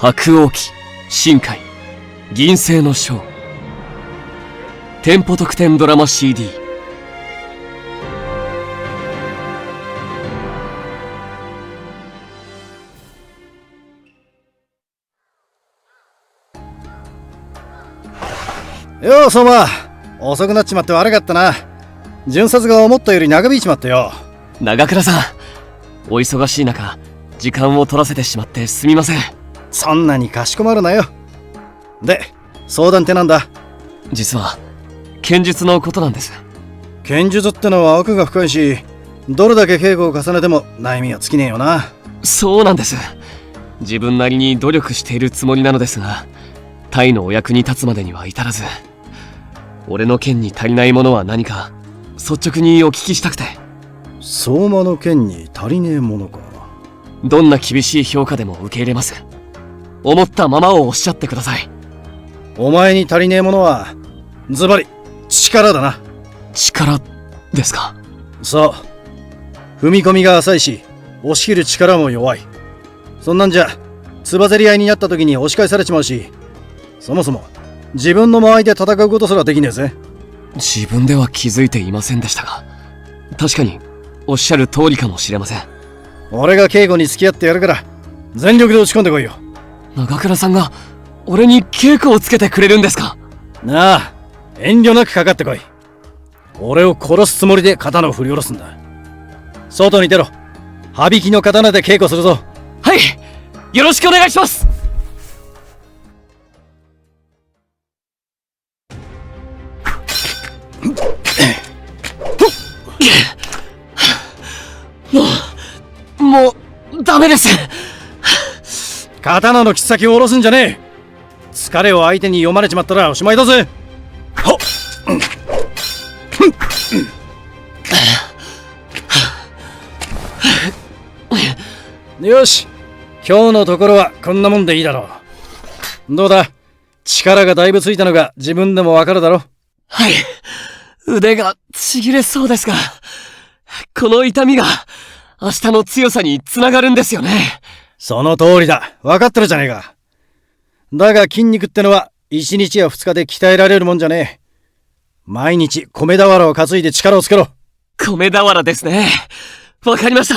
白鸚記、深海、銀星の章。店舗特典ドラマ CD。よう、相馬。遅くなっちまって悪かったな。巡察が思ったより長引いちまったよ。長倉さん、お忙しい中、時間を取らせてしまってすみません。そんなにかしこまるなよ。で、相談ってなんだ？実は、剣術のことなんです。剣術ってのは奥が深いし、どれだけ稽古を重ねても悩みは尽きねえよな。そうなんです。自分なりに努力しているつもりなのですが、タイのお役に立つまでには至らず、俺の剣に足りないものは何か率直にお聞きしたくて。相馬の剣に足りねえものか。どんな厳しい評価でも受け入れます。思ったままをおっしゃってください。お前に足りねえものはズバリ力だな。力ですか？そう。踏み込みが浅いし、押し切る力も弱い。そんなんじゃつばぜり合いになった時に押し返されちまうし、そもそも自分の間合いで戦うことすらできねえぜ。自分では気づいていませんでしたが、確かにおっしゃる通りかもしれません。俺が稽古に付き合ってやるから全力で打ち込んでこいよ。長倉さんが俺に稽古をつけてくれるんですか？なあ、遠慮なくかかってこい。俺を殺すつもりで刀を振り下ろすんだ。外に出ろ。羽引きの刀で稽古するぞ。はい、よろしくお願いします。もうダメです。刀の切っ先を下ろすんじゃねえ。疲れを相手に読まれちまったらおしまいだぜ。はっよし、今日のところはこんなもんでいいだろう。どうだ、力がだいぶついたのが自分でもわかるだろ。はい、腕がちぎれそうですが、この痛みが明日の強さにつながるんですよね。その通りだ。わかってるじゃねえか。だが筋肉ってのは1日や2日で鍛えられるもんじゃねえ。毎日米俵を担いで力をつけろ。米俵ですね。わかりました。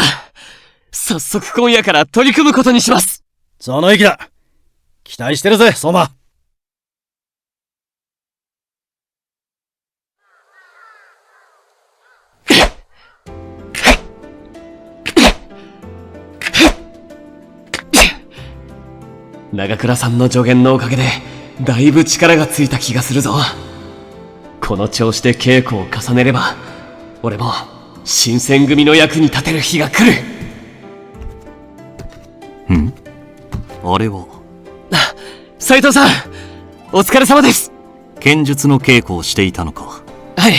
早速今夜から取り組むことにします。その意気だ。期待してるぜ、相馬。長倉さんの助言のおかげでだいぶ力がついた気がするぞ。この調子で稽古を重ねれば、俺も新選組の役に立てる日が来る。あれは斉藤さん、お疲れ様です。剣術の稽古をしていたのか？はい、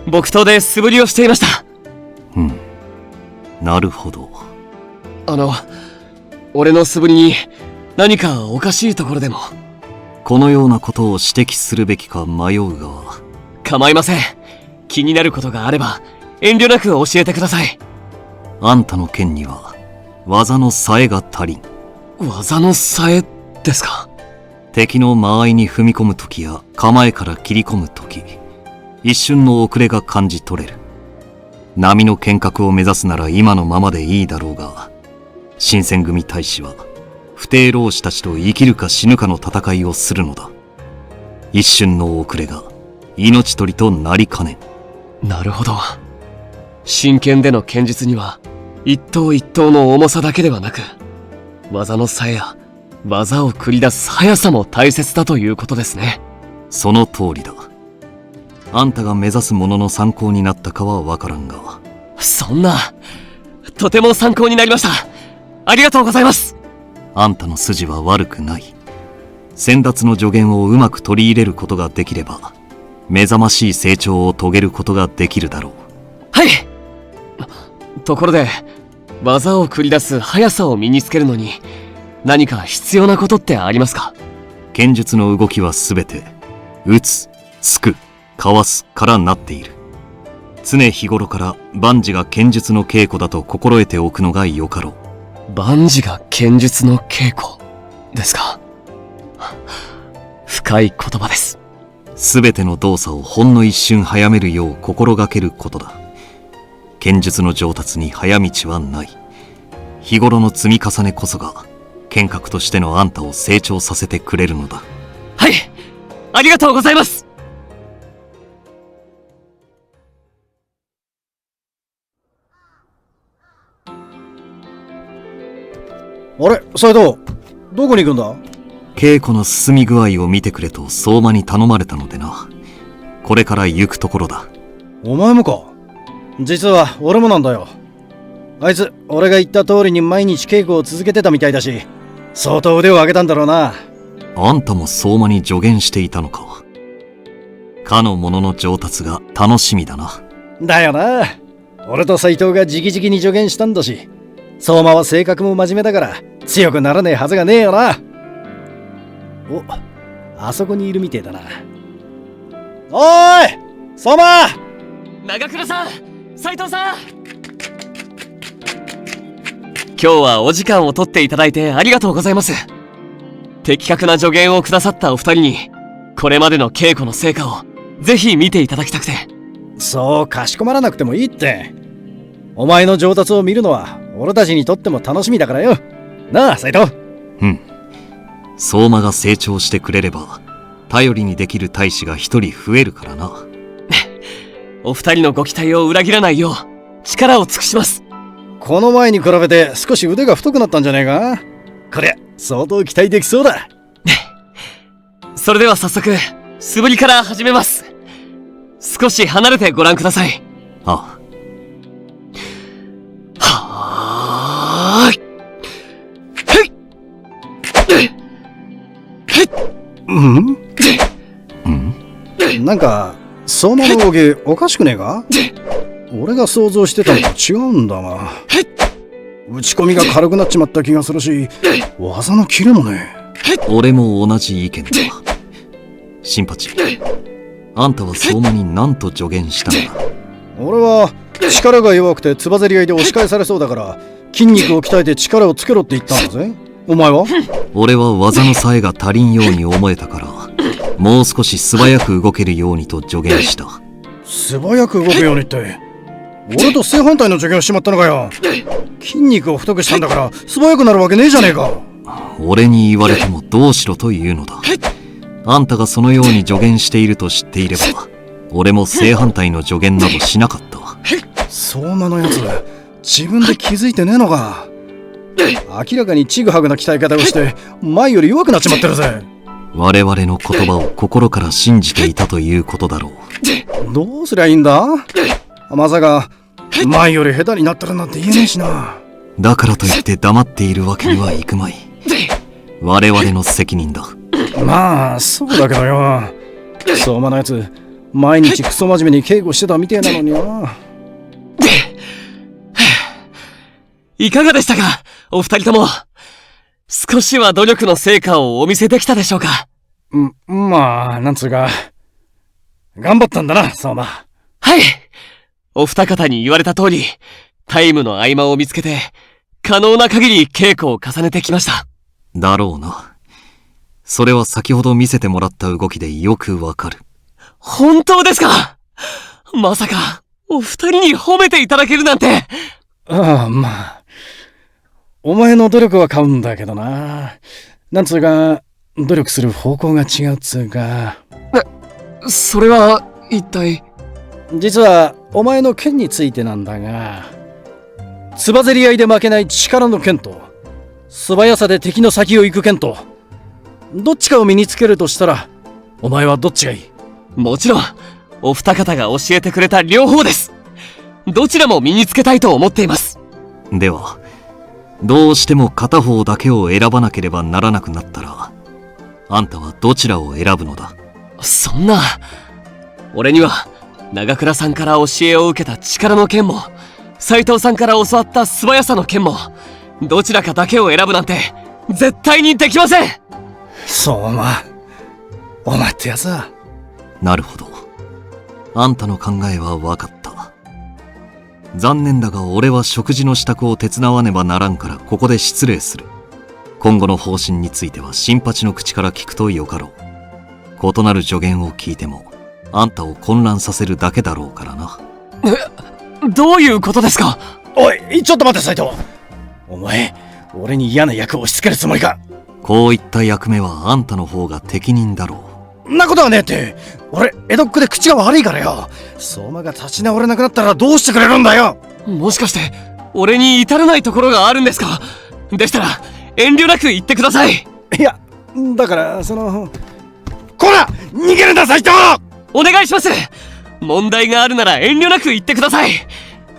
木刀で素振りをしていました。なるほど。俺の素振りに何かおかしいところでも？このようなことを指摘するべきか迷うが。構いません。気になることがあれば遠慮なく教えてください。あんたの剣には技のさえが足りん。技のさえですか？敵の間合いに踏み込むときや構えから切り込むとき、一瞬の遅れが感じ取れる。波の剣客を目指すなら今のままでいいだろうが、新選組大使は不逞浪士たちと生きるか死ぬかの戦いをするのだ。一瞬の遅れが命取りとなりかねん。なるほど。真剣での剣術には一刀一刀の重さだけではなく、技のさえや技を繰り出す速さも大切だということですね。その通りだ。あんたが目指すものの参考になったかはわからんが。そんな、とても参考になりました。ありがとうございます。あんたの筋は悪くない。先達の助言をうまく取り入れることができれば、目覚ましい成長を遂げることができるだろう。はい。ところで、技を繰り出す速さを身につけるのに何か必要なことってありますか？剣術の動きはすべて打つ、突く、かわすからなっている。常日頃から万事が剣術の稽古だと心得ておくのがよかろう。万事が剣術の稽古。ですか。深い言葉です。すべての動作をほんの一瞬早めるよう心がけることだ。剣術の上達に早道はない。日頃の積み重ねこそが剣客としてのあんたを成長させてくれるのだ。はい、ありがとうございます。あれ、斉藤、どこに行くんだ？稽古の進み具合を見てくれと相馬に頼まれたのでな。これから行くところだ。お前もか？実は俺もなんだよ。あいつ、俺が言った通りに毎日稽古を続けてたみたいだし、相当腕を上げたんだろうな。あんたも相馬に助言していたのか。かの者の上達が楽しみだな。だよな。俺と斉藤が直々に助言したんだし、相馬は性格も真面目だから強くならねえはずがねえよな。お、あそこにいるみてえだな。おーい、相馬！長倉さん、斉藤さん、今日はお時間を取っていただいてありがとうございます。的確な助言をくださったお二人に、これまでの稽古の成果をぜひ見ていただきたくて。そうかしこまらなくてもいいって。お前の上達を見るのは俺たちにとっても楽しみだからよなあ、斉藤。うん。相馬が成長してくれれば頼りにできる大使が一人増えるからな。お二人のご期待を裏切らないよう力を尽くします。この前に比べて少し腕が太くなったんじゃねえか？こりゃ相当期待できそうだ。それでは早速素振りから始めます。少し離れてご覧ください。ああ。はーい。うんなんか相馬の動きおかしくねえか？俺が想像してたのと違うんだが、打ち込みが軽くなっちまった気がするし、技のキレもね。俺も同じ意見だ。新八、あんたは相馬に何と助言したのだ？俺は力が弱くてつばぜり合いで押し返されそうだから筋肉を鍛えて力をつけろって言ったんだぜ。お前は？俺は技のさえが足りんように思えたからもう少し素早く動けるようにと助言した。素早く動くようにって俺と正反対の助言をしちまったのかよ。筋肉を太くしたんだから素早くなるわけねえじゃねえか。俺に言われてもどうしろというのだ。あんたがそのように助言していると知っていれば俺も正反対の助言などしなかった。相馬のやつ自分で気づいてねえのか。明らかにちぐはぐな鍛え方をして前より弱くなっちまってるぜ。我々の言葉を心から信じていたということだろう。どうすりゃいいんだ？まさか前より下手になってるなんて言えねえしな。だからといって黙っているわけにはいくまい。我々の責任だ。まあそうだけどよ、相馬のやつ毎日クソ真面目に稽古してたみてえなのにな。いかがでしたか、お二人とも。少しは努力の成果をお見せできたでしょうか？まあなんつうか頑張ったんだな、相馬。はい。お二方に言われた通り、タイムの合間を見つけて、可能な限り稽古を重ねてきました。だろうな。それは先ほど見せてもらった動きでよくわかる。本当ですか？まさか、お二人に褒めていただけるなんて。ああ、まあ。お前の努力は買うんだけどな。なんつうか、努力する方向が違うっつうか。それは、一体。実は、お前の剣についてなんだが、つばぜり合いで負けない力の剣と、素早さで敵の先を行く剣と、どっちかを身につけるとしたら、お前はどっちがいい？もちろん、お二方が教えてくれた両方です。どちらも身につけたいと思っています。では、どうしても片方だけを選ばなければならなくなったら、あんたはどちらを選ぶのだ？そんな、俺には、長倉さんから教えを受けた力の剣も、斉藤さんから教わった素早さの剣も、どちらかだけを選ぶなんて、絶対にできません。相馬、お前ってやつは。なるほど。あんたの考えは分かった。残念だが俺は食事の支度を手伝わねばならんからここで失礼する。今後の方針については新八の口から聞くとよかろう。異なる助言を聞いてもあんたを混乱させるだけだろうからな。どういうことですか？おい、ちょっと待って斉藤。お前、俺に嫌な役を押し付けるつもりか？こういった役目はあんたの方が適任だろんなことはねえって。俺、江戸っ子で口が悪いからよ。相馬が立ち直れなくなったらどうしてくれるんだよ。もしかして俺に至らないところがあるんですか？でしたら遠慮なく言ってください。いや、だからこら逃げるんだ斉藤。お願いします。問題があるなら遠慮なく言ってください。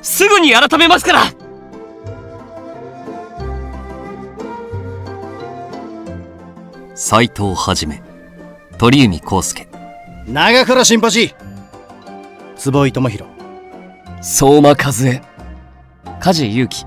すぐに改めますから。斎藤はじめ、鳥海康介、長倉新八、坪井智弘、相馬和恵、梶裕貴、